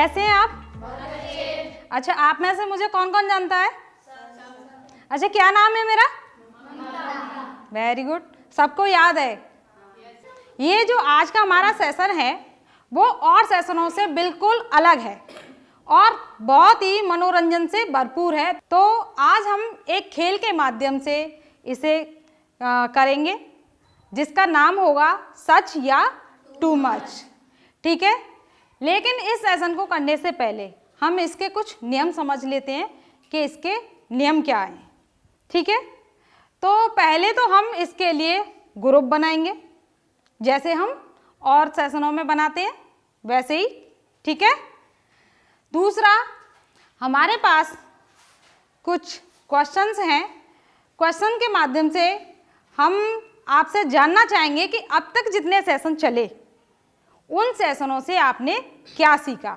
कैसे हैं आप? अच्छा, आप में से मुझे कौन कौन जानता है? अच्छा, क्या नाम है मेरा? वेरी गुड, सबको याद है। ये जो आज का हमारा सेशन है वो और सेशनों से बिल्कुल अलग है और बहुत ही मनोरंजन से भरपूर है। तो आज हम एक खेल के माध्यम से इसे करेंगे जिसका नाम होगा सच या टू मच। ठीक है, लेकिन इस सेशन को करने से पहले हम इसके कुछ नियम समझ लेते हैं कि इसके नियम क्या हैं। ठीक है, तो पहले तो हम इसके लिए ग्रुप बनाएंगे जैसे हम और सेशनों में बनाते हैं वैसे ही। ठीक है, दूसरा हमारे पास कुछ क्वेश्चंस हैं। क्वेश्चन के माध्यम से हम आपसे जानना चाहेंगे कि अब तक जितने सेशन चले उन सेशनों से आपने क्या सीखा,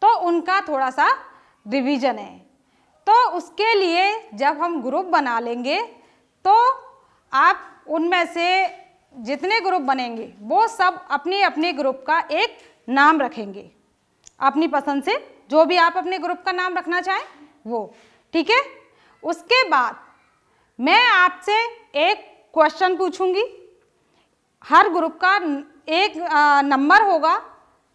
तो उनका थोड़ा सा रिवीजन है। तो उसके लिए जब हम ग्रुप बना लेंगे तो आप उनमें से जितने ग्रुप बनेंगे वो सब अपनी अपनी ग्रुप का एक नाम रखेंगे, अपनी पसंद से जो भी आप अपने ग्रुप का नाम रखना चाहें वो। ठीक है, उसके बाद मैं आपसे एक क्वेश्चन पूछूंगी। हर ग्रुप का एक नंबर होगा,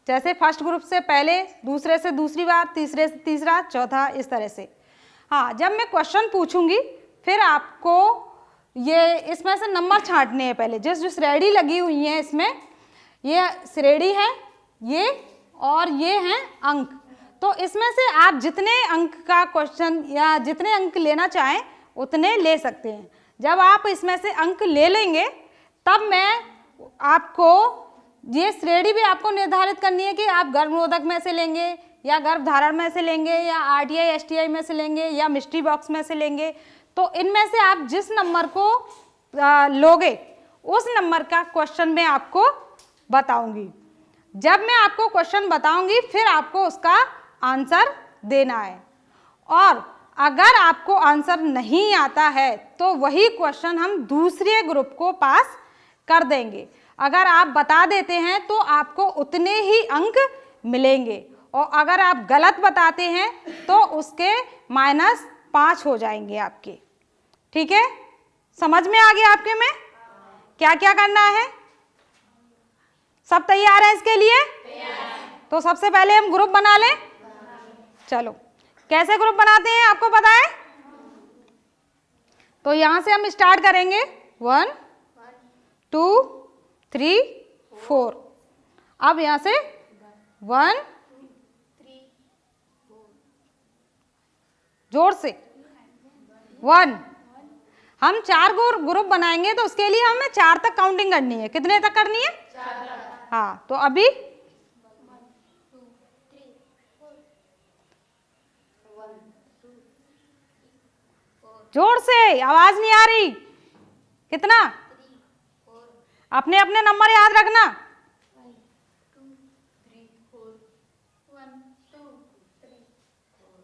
जैसे फर्स्ट ग्रुप से पहले, दूसरे से दूसरी बार, तीसरे से तीसरा, चौथा, इस तरह से। हाँ, जब मैं क्वेश्चन पूछूंगी फिर आपको ये इसमें से नंबर छांटने हैं। पहले जिस जो श्रेणी लगी हुई है इसमें, ये श्रेणी है ये और ये हैं अंक। तो इसमें से आप जितने अंक का क्वेश्चन या जितने अंक लेना चाहें उतने ले सकते हैं। जब आप इसमें से अंक ले लेंगे तब मैं आपको ये श्रेणी भी आपको निर्धारित करनी है कि आप गर्भनिरोधक में से लेंगे या गर्भधारण में से लेंगे या आरटीआई एसटीआई में से लेंगे या मिस्ट्री बॉक्स में से लेंगे। तो इनमें से आप जिस नंबर को लोगे उस नंबर का क्वेश्चन मैं आपको बताऊंगी। जब मैं आपको क्वेश्चन बताऊंगी फिर आपको उसका आंसर देना है, और अगर आपको आंसर नहीं आता है तो वही क्वेश्चन हम दूसरे ग्रुप को पास कर देंगे। अगर आप बता देते हैं तो आपको उतने ही अंक मिलेंगे, और अगर आप गलत बताते हैं तो उसके -5 हो जाएंगे आपके। ठीक है, समझ में आ गया आपके में क्या क्या करना है? सब तैयार है इसके लिए? तो सबसे पहले हम ग्रुप बना लें। चलो, कैसे ग्रुप बनाते हैं आपको पता है? तो यहां से हम स्टार्ट करेंगे 1 2 3 4। अब यहां से 1 जोर से 1। हम 4 ग्रुप बनाएंगे तो उसके लिए हमें 4 तक काउंटिंग करनी है। कितने तक करनी है? 4। हाँ, तो अभी 1 2 जोर से, आवाज नहीं आ रही। कितना? 3 4। अपने अपने नंबर याद रखना। 1 2 3 4 1 2 3 4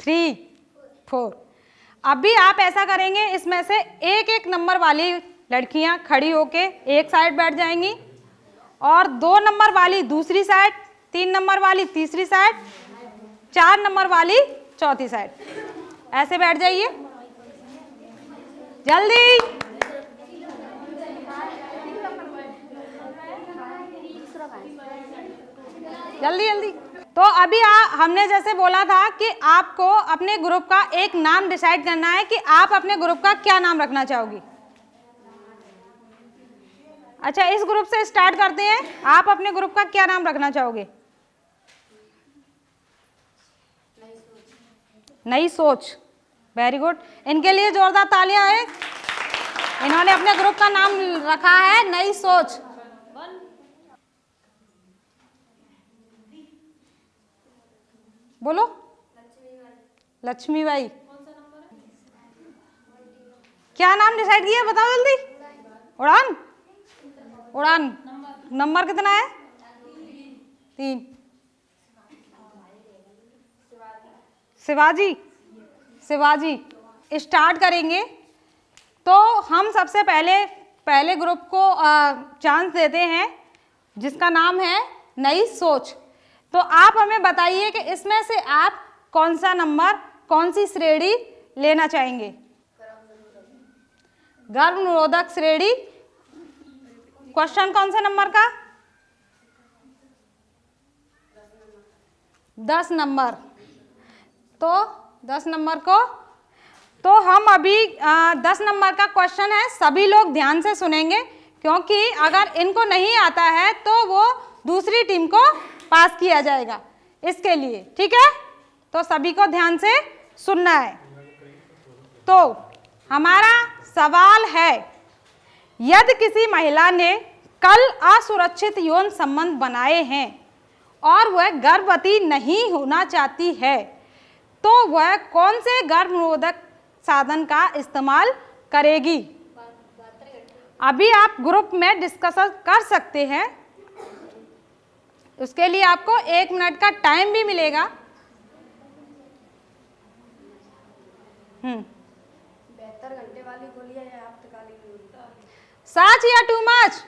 3 4। अभी आप ऐसा करेंगे, इसमें से एक एक नंबर वाली लड़कियां खड़ी होके एक साइड बैठ जाएंगी और 2 नंबर वाली दूसरी साइड, 3 नंबर वाली तीसरी साइड, 4 नंबर वाली चौथी साइड। ऐसे बैठ जाइए जल्दी। जल्दी जल्दी। तो अभी हमने जैसे बोला था कि आपको अपने ग्रुप का एक नाम डिसाइड करना है कि आप अपने ग्रुप का क्या नाम रखना चाहोगी। अच्छा, इस ग्रुप से स्टार्ट करते हैं। आप अपने ग्रुप का क्या नाम रखना चाहोगे? नई सोच। वेरी गुड, इनके लिए जोरदार तालियां हैं। इन्होंने अपने ग्रुप का नाम रखा है नई सोच। बोलो। लक्ष्मीबाई। क्या नाम डिसाइड किया बताओ जल्दी। उड़ान। उड़ान नंबर कितना है? 3। शिवाजी। शिवाजी। स्टार्ट करेंगे तो हम सबसे पहले ग्रुप को चांस देते हैं जिसका नाम है नई सोच। तो आप हमें बताइए कि इसमें से आप कौन सा नंबर, कौन सी श्रेणी लेना चाहेंगे? गर्भ निरोधक श्रेणी। क्वेश्चन कौन से नंबर का? 10 नंबर। तो 10 नंबर को तो हम अभी 10 नंबर का क्वेश्चन है, सभी लोग ध्यान से सुनेंगे, क्योंकि अगर इनको नहीं आता है तो वो दूसरी टीम को पास किया जाएगा इसके लिए, ठीक है? तो सभी को ध्यान से सुनना है। तो हमारा सवाल है, यदि किसी महिला ने कल असुरक्षित यौन संबंध बनाए हैं और वह गर्भवती नहीं होना चाहती है, तो वह कौन से गर्भ निरोधक साधन का इस्तेमाल करेगी? अभी आप ग्रुप में डिस्कशन कर सकते हैं, उसके लिए आपको 1 मिनट का टाइम भी मिलेगा। बेहतर घंटे वाली गोलियां या आपातकालीन गोलियां? सच या टू मच?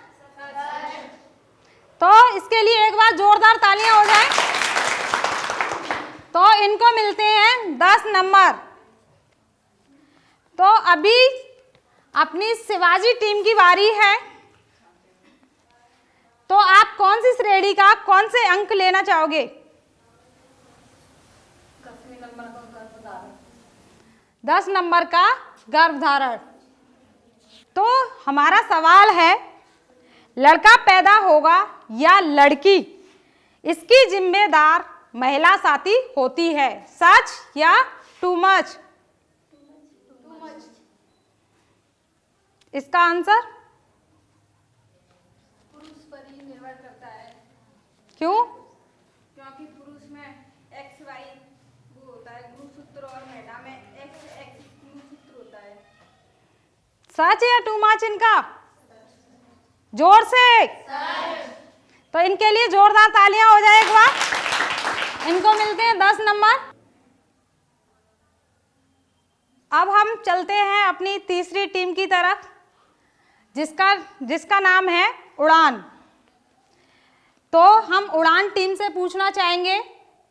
तो इसके लिए एक बार जोरदार तालियां हो जाए। तो इनको मिलते हैं 10 नंबर। तो अभी अपनी शिवाजी टीम की बारी है। तो आप कौन सी श्रेणी का कौन से अंक लेना चाहोगे? 10 नंबर का गर्भधारण। तो हमारा सवाल है, लड़का पैदा होगा या लड़की, इसकी जिम्मेदार महिला साथी होती है। सच या टू मच? इसका आंसर पुरुष पर ही निर्भर करता है। क्यों? क्योंकि पुरुष में XY वो होता है गुणसूत्र और महिला में XX गुणसूत्र होता है। सच या टू मच इनका? जोर से। तो इनके लिए जोरदार तालियां हो जाए एक बार। इनको मिलते हैं 10 नंबर। अब हम चलते हैं अपनी तीसरी टीम की तरफ, जिसका नाम है उड़ान। तो हम उड़ान टीम से पूछना चाहेंगे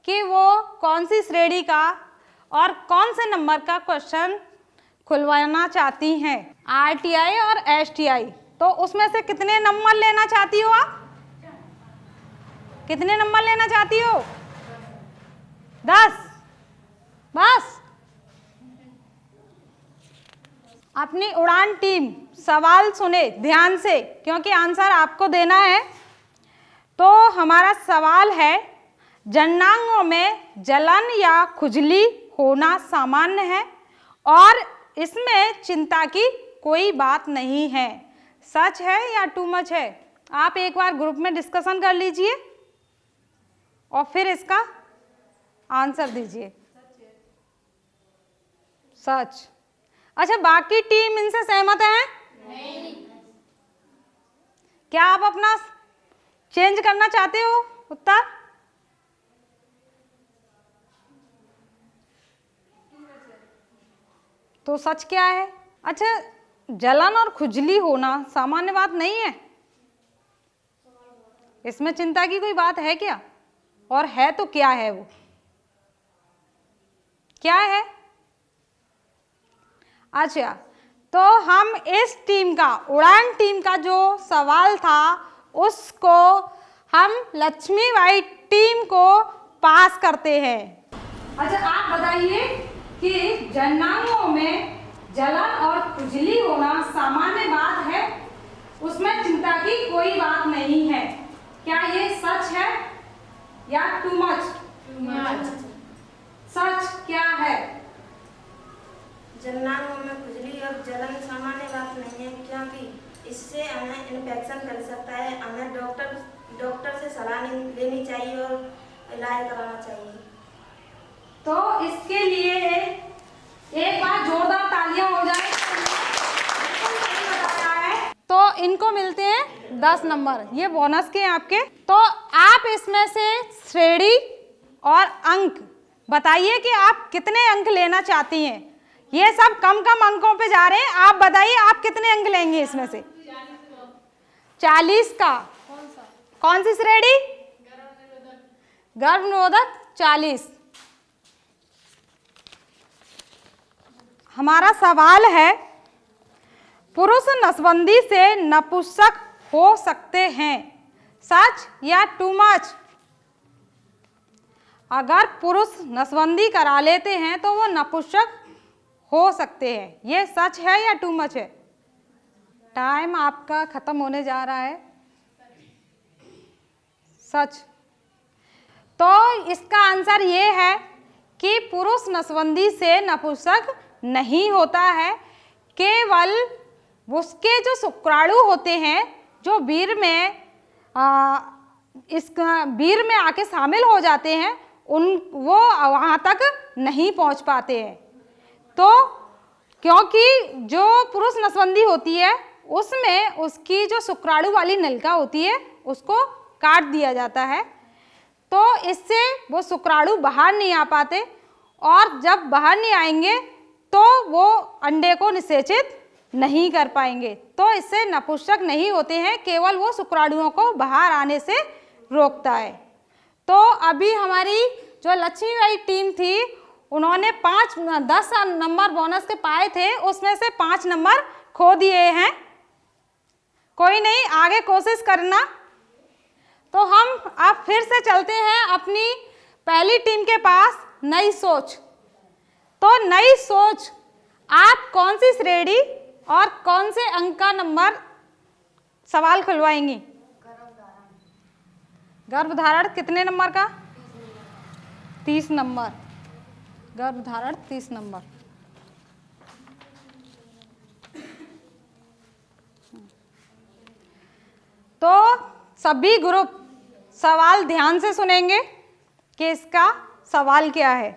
कि वो कौन सी श्रेणी का और कौन से नंबर का क्वेश्चन खुलवाना चाहती हैं, RTI और STI। तो उसमें से कितने नंबर लेना चाहती हो आप? कितने नंबर लेना चाहती हो? 10 बस। अपनी उड़ान टीम सवाल सुने ध्यान से, क्योंकि आंसर आपको देना है। तो हमारा सवाल है, जननांगों में जलन या खुजली होना सामान्य है और इसमें चिंता की कोई बात नहीं है। सच है या टू मच है? आप एक बार ग्रुप में डिस्कशन कर लीजिए और फिर इसका आंसर दीजिए। सच। अच्छा, बाकी टीम इनसे सहमत है? नहीं। क्या आप अपना चेंज करना चाहते हो उत्तर? तो सच क्या है? अच्छा, जलन और खुजली होना सामान्य बात नहीं है, इसमें चिंता की कोई बात है क्या? और है तो क्या है वो? क्या है? अच्छा, तो हम इस टीम का, उड़ान टीम का जो सवाल था उसको हम लक्ष्मीबाई टीम को पास करते हैं। अच्छा, आप बताइए कि जननांगों में जलन और खुजली होना सामान्य बात है, उसमें चिंता की कोई बात नहीं है। क्या ये सच है या टू मच? सच क्या है? जननांगों में खुजली और जलन सामान्य बात नहीं है, क्योंकि इससे हमें इन्फेक्शन कर सकता है। हमें डॉक्टर से सलाह लेनी चाहिए और इलाज कराना चाहिए। तो इसके लिए एक बार जोरदार तालियां हो जाए। तो इनको मिलते हैं 10 नंबर, ये बोनस के हैं आपके। तो आप इसमें से श्रेणी और अंक बताइए कि आप कितने अंक लेना चाहती हैं। ये सब कम कम अंकों पे जा रहे हैं, आप बताइए आप कितने अंक लेंगे इसमें से? 40 का। कौन सी श्रेणी? गर्भ निरोधक 40। हमारा सवाल है, पुरुष नसबंदी से नपुंसक हो सकते हैं, सच या टू मच? अगर पुरुष नसबंदी करा लेते हैं तो वो नपुंसक हो सकते हैं, ये सच है या टू मच है? टाइम आपका खत्म होने जा रहा है। सच। तो इसका आंसर ये है कि पुरुष नसबंदी से नपुंसक नहीं होता है, केवल उसके जो शुक्राणु होते हैं जो वीर्य में आके शामिल हो जाते हैं, वो वहाँ तक नहीं पहुँच पाते हैं। तो क्योंकि जो पुरुष नसबंदी होती है उसमें उसकी जो शुक्राणु वाली नलिका होती है उसको काट दिया जाता है, तो इससे वो शुक्राणु बाहर नहीं आ पाते, और जब बाहर नहीं आएंगे तो वो अंडे को निषेचित नहीं कर पाएंगे, तो इससे नपुंसक नहीं होते हैं, केवल वो शुक्राणुओं को बाहर आने से रोकता है। तो अभी हमारी जो लक्ष्मीबाई टीम थी उन्होंने 10 नंबर बोनस के पाए थे, उसमें से 5 नंबर खो दिए हैं। कोई नहीं, आगे कोशिश करना। तो हम अब फिर से चलते हैं अपनी पहली टीम के पास, नई सोच। तो नई सोच, आप कौन सी श्रेणी और कौन से अंक का नंबर सवाल खुलवाएंगी? गर्भधारण कितने नंबर का? 30 नंबर। गर्भधारण 30 नंबर। तो सभी ग्रुप सवाल ध्यान से सुनेंगे कि इसका सवाल क्या है,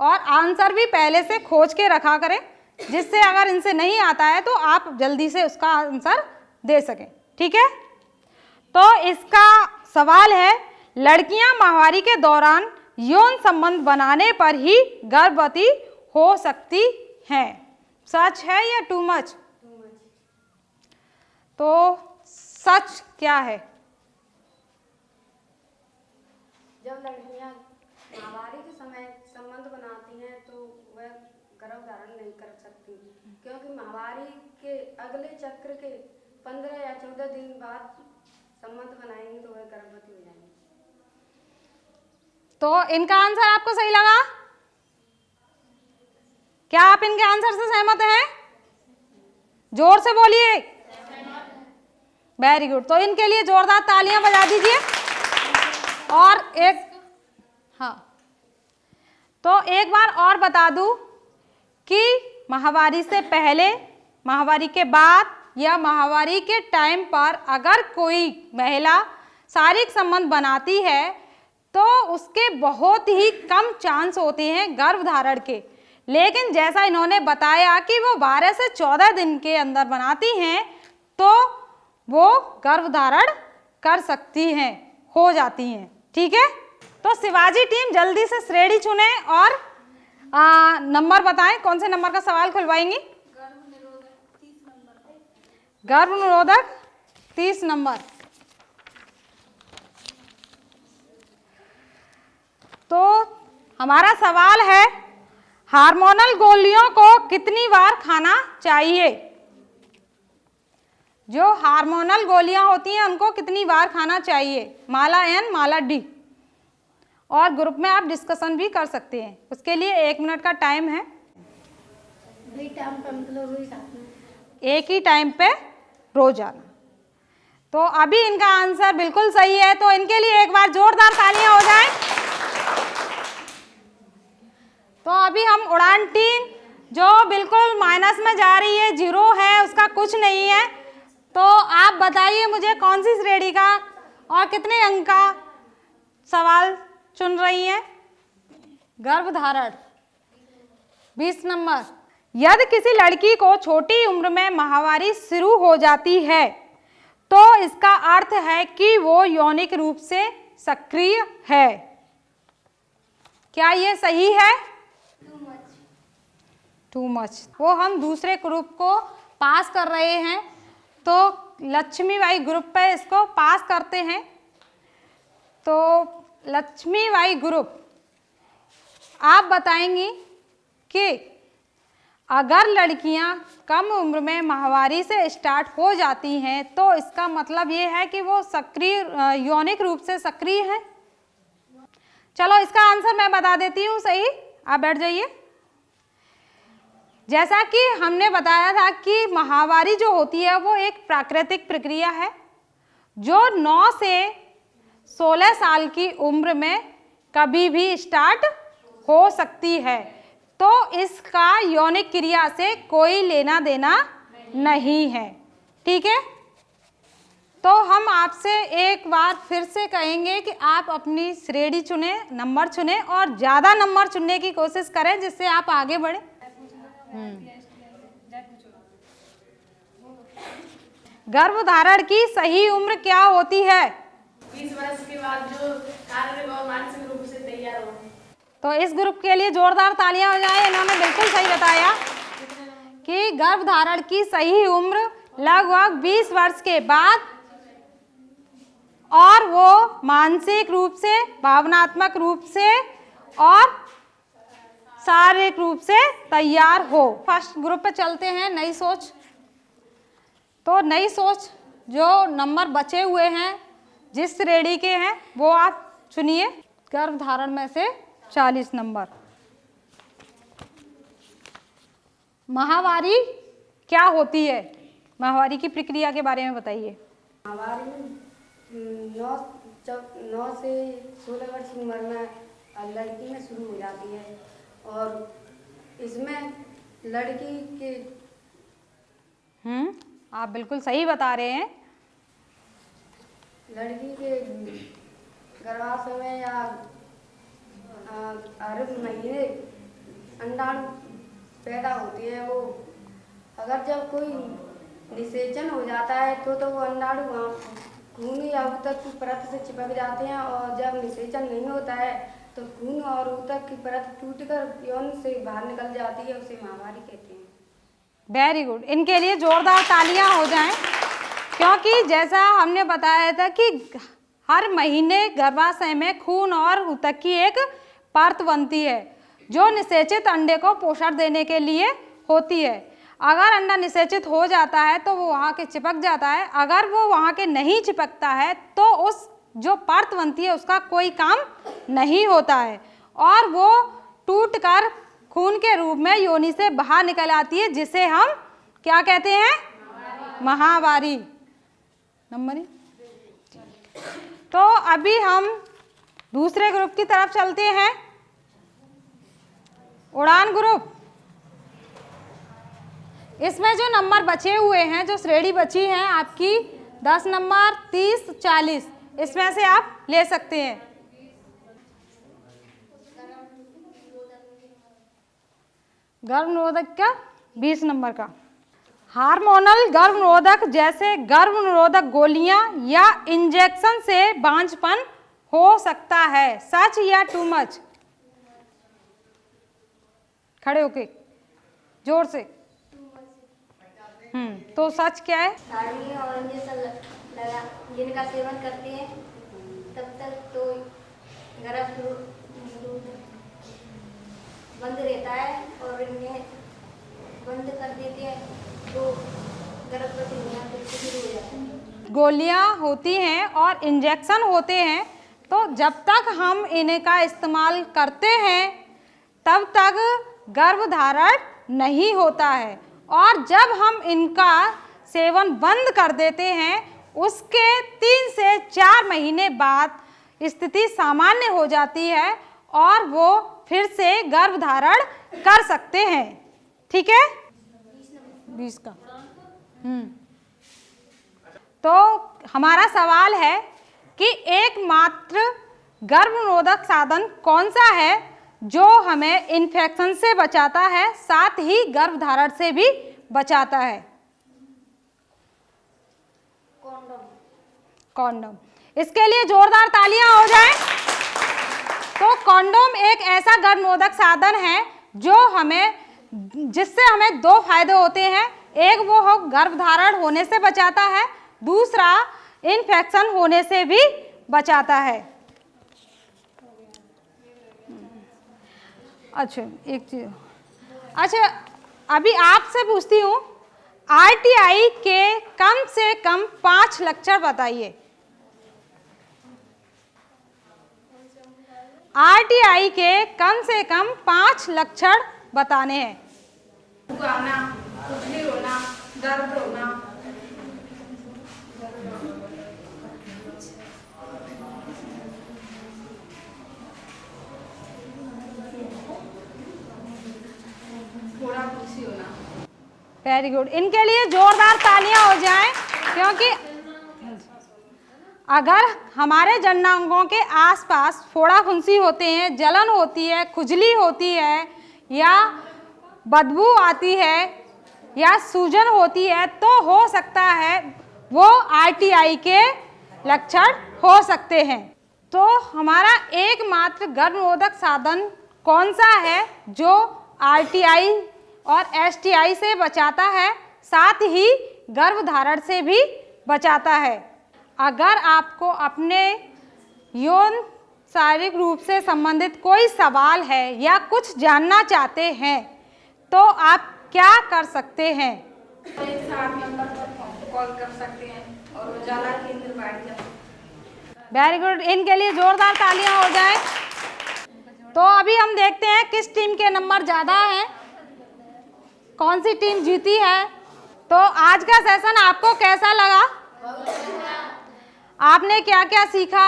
और आंसर भी पहले से खोज के रखा करें, जिससे अगर इनसे नहीं आता है तो आप जल्दी से उसका आंसर दे सकें। ठीक है? तो इसका सवाल है, लड़कियां माहवारी के दौरान यौन संबंध बनाने पर ही गर्भवती हो सकती हैं, सच है या टू मच? तो सच क्या है? जब लड़कियां माहवारी के समय संबंध बनाती हैं तो वह गर्भ धारण नहीं कर सकती, क्योंकि माहवारी के अगले चक्र के 15 या 14 दिन बाद संबंध बनाएंगी तो वह गर्भवती हो जाएंगी। तो इनका आंसर आपको सही लगा? क्या आप इनके आंसर से सहमत हैं? जोर से बोलिए। Very good. तो इनके लिए जोरदार तालियां बजा दीजिए। और तो एक बार और बता दूं कि माहवारी से पहले, माहवारी के बाद या माहवारी के टाइम पर अगर कोई महिला शारीरिक संबंध बनाती है तो उसके बहुत ही कम चांस होते हैं गर्भधारण के, लेकिन जैसा इन्होंने बताया कि वो 12 से 14 दिन के अंदर बनाती हैं तो वो गर्भधारण कर सकती हैं, हो जाती हैं। ठीक है? तो शिवाजी टीम जल्दी से श्रेणी चुने और नंबर बताएं, कौन से नंबर का सवाल खुलवाएंगी? गर्भ निरोधक 30 नंबर। तो हमारा सवाल है, हार्मोनल गोलियों को कितनी बार खाना चाहिए? जो हार्मोनल गोलियां होती हैं उनको कितनी बार खाना चाहिए? माला एन, माला डी। और ग्रुप में आप डिस्कशन भी कर सकते हैं, उसके लिए 1 मिनट का टाइम है। एक ही टाइम पे रोजाना। तो अभी इनका आंसर बिल्कुल सही है, तो इनके लिए एक बार जोरदार तालियां हो जाएं। तो अभी हम उड़ान टीम जो बिल्कुल माइनस में जा रही है, 0 है, उसका कुछ नहीं है, तो आप बताइए मुझे कौन सी श्रेणी का और कितने अंक का सवाल चुन रही हैं? गर्भधारण 20 नंबर। यदि किसी लड़की को छोटी उम्र में माहवारी शुरू हो जाती है तो इसका अर्थ है कि वो यौनिक रूप से सक्रिय है, क्या ये सही है? Too much. वो हम दूसरे ग्रुप को पास कर रहे हैं, तो लक्ष्मीबाई ग्रुप पे इसको पास करते हैं, तो लक्ष्मीबाई ग्रुप, आप बताएंगी कि अगर लड़कियां कम उम्र में माहवारी से स्टार्ट हो जाती हैं तो इसका मतलब ये है कि वो सक्रिय यौनिक रूप से सक्रिय हैं। चलो इसका आंसर मैं बता देती हूँ सही, आप बैठ जाइए। जैसा कि हमने बताया था कि माहवारी जो होती है वो एक प्राकृतिक प्रक्रिया है जो 9 से 16 साल की उम्र में कभी भी स्टार्ट हो सकती है, तो इसका यौनिक क्रिया से कोई लेना देना नहीं है। ठीक है, तो हम आपसे एक बार फिर से कहेंगे कि आप अपनी श्रेणी चुने, नंबर चुने और ज़्यादा नंबर चुनने की कोशिश करें जिससे आप आगे बढ़े। गर्भधारण की सही उम्र क्या होती है? 20 वर्ष के बाद जो शारीरिक और मानसिक रूप से तैयार हो। तो इस ग्रुप के लिए जोरदार तालियां हो जाए, इन्होंने बिल्कुल सही बताया कि गर्भधारण की सही उम्र लगभग 20 वर्ष के बाद और वो मानसिक रूप से, भावनात्मक रूप से और शारीरिक रूप से तैयार हो। फर्स्ट ग्रुप पे चलते हैं, नई सोच। तो नई सोच जो नंबर बचे हुए हैं जिस श्रेणी के हैं वो आप चुनिए। गर्भधारण में से 40 नंबर। माहवारी क्या होती है? माहवारी की प्रक्रिया के बारे में बताइए। माहवारी 9 से 16 वर्ष की उम्र में लड़की में शुरू हो जाती है और इसमें लड़की के आप बिल्कुल सही बता रहे हैं। लड़की के गर्भाशय में या हर महीने अंडाणु पैदा होती है। वो अगर जब कोई निषेचन हो जाता है तो वो अंडाणु वहाँ खून या ऊतक की परत से चिपक जाते हैं और जब निषेचन नहीं होता है तो खून और ऊतक की परत टूटकर यौन से बाहर निकल जाती है, उसे माहवारी कहते हैं। वेरी गुड, इनके लिए जोरदार तालियां हो जाएं, क्योंकि जैसा हमने बताया था कि हर महीने गर्भाशय में खून और ऊतक की एक परत बनती है जो निषेचित अंडे को पोषण देने के लिए होती है। अगर अंडा निषेचित हो जाता है तो वो वहाँ के चिपक जाता है, अगर वो वहाँ के नहीं चिपकता है तो उस जो परत बनती है उसका कोई काम नहीं होता है और वो टूटकर खून के रूप में योनि से बाहर निकल आती है, जिसे हम क्या कहते हैं? माहवारी। नंबर। तो अभी हम दूसरे ग्रुप की तरफ चलते हैं, उड़ान ग्रुप। इसमें जो नंबर बचे हुए हैं, जो श्रेणी बची है आपकी 10 नंबर, 30, 40, इसमें से आप ले सकते हैं। गर्भनिरोधक का 20 नंबर का हार्मोनल गर्भनिरोधक जैसे गर्भनिरोधक गोलियां या इंजेक्शन से बांझपन हो सकता है, सच या टू मच? खड़े होके जोर से। तो सच क्या है? हार्मोन और इंजेक्शन लगा जिनका सेवन करते हैं तब तक तो गर्भ बंद रहता है और इन्हें बंद कर देते हैं तो गर्भवती होना बिल्कुल शुरू हो जाता है। गोलियां होती हैं और इंजेक्शन होते हैं, तो जब तक हम इनका इस्तेमाल करते हैं तब तक गर्भधारण नहीं होता है और जब हम इनका सेवन बंद कर देते हैं उसके 3 से 4 महीने बाद स्थिति सामान्य हो जाती है और वो फिर से गर्भधारण कर सकते हैं। ठीक है? 20 का। तो हमारा सवाल है कि एकमात्र गर्भनिरोधक साधन कौन सा है जो हमें इन्फेक्शन से बचाता है, साथ ही गर्भधारण से भी बचाता है? कॉन्डोम। इसके लिए जोरदार तालियां हो जाएं। तो कॉन्डोम एक ऐसा गर्भनिरोधक साधन है जो जिससे हमें 2 फायदे होते हैं। एक वो गर्भधारण होने से बचाता है, दूसरा इन्फेक्शन होने से भी बचाता है। अच्छा एक चीज, अच्छा अभी आपसे पूछती हूँ, आरटीआई के कम से कम 5 लक्षण बताइए। आरटीआई के कम से कम 5 लक्षण बताने हैं। आना, खुजली होना, दर्द होना, थोड़ा खुशी होना। वेरी गुड, इनके लिए जोरदार तालियां हो जाएं, क्योंकि अगर हमारे जननांगों के आसपास फोड़ा फुंसी होते हैं, जलन होती है, खुजली होती है, या बदबू आती है, या सूजन होती है, तो हो सकता है वो आरटीआई के लक्षण हो सकते हैं। तो हमारा एकमात्र गर्भनिरोधक साधन कौन सा है जो आरटीआई और एसटीआई से बचाता है, साथ ही गर्भधारण से भी बचाता है। अगर आपको अपने यौन शारीरिक रूप से संबंधित कोई सवाल है या कुछ जानना चाहते हैं तो आप क्या कर सकते हैं? 160 नंबर पर कॉल कर सकते हैं और उजाला केंद्र बैठ जाए। वेरी गुड, इनके लिए जोरदार तालियां हो जाए। तो अभी हम देखते हैं किस टीम के नंबर ज़्यादा हैं, कौन सी टीम जीती है। तो आज का सेशन आपको कैसा लगा? आपने क्या क्या सीखा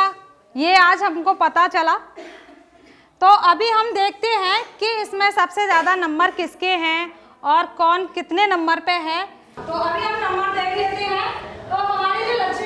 ये आज हमको पता चला। तो अभी हम देखते हैं कि इसमें सबसे ज़्यादा नंबर किसके हैं और कौन कितने नंबर पे है। तो अभी हम नंबर देख लेते हैं। तो हमारे जो लक्ष्मी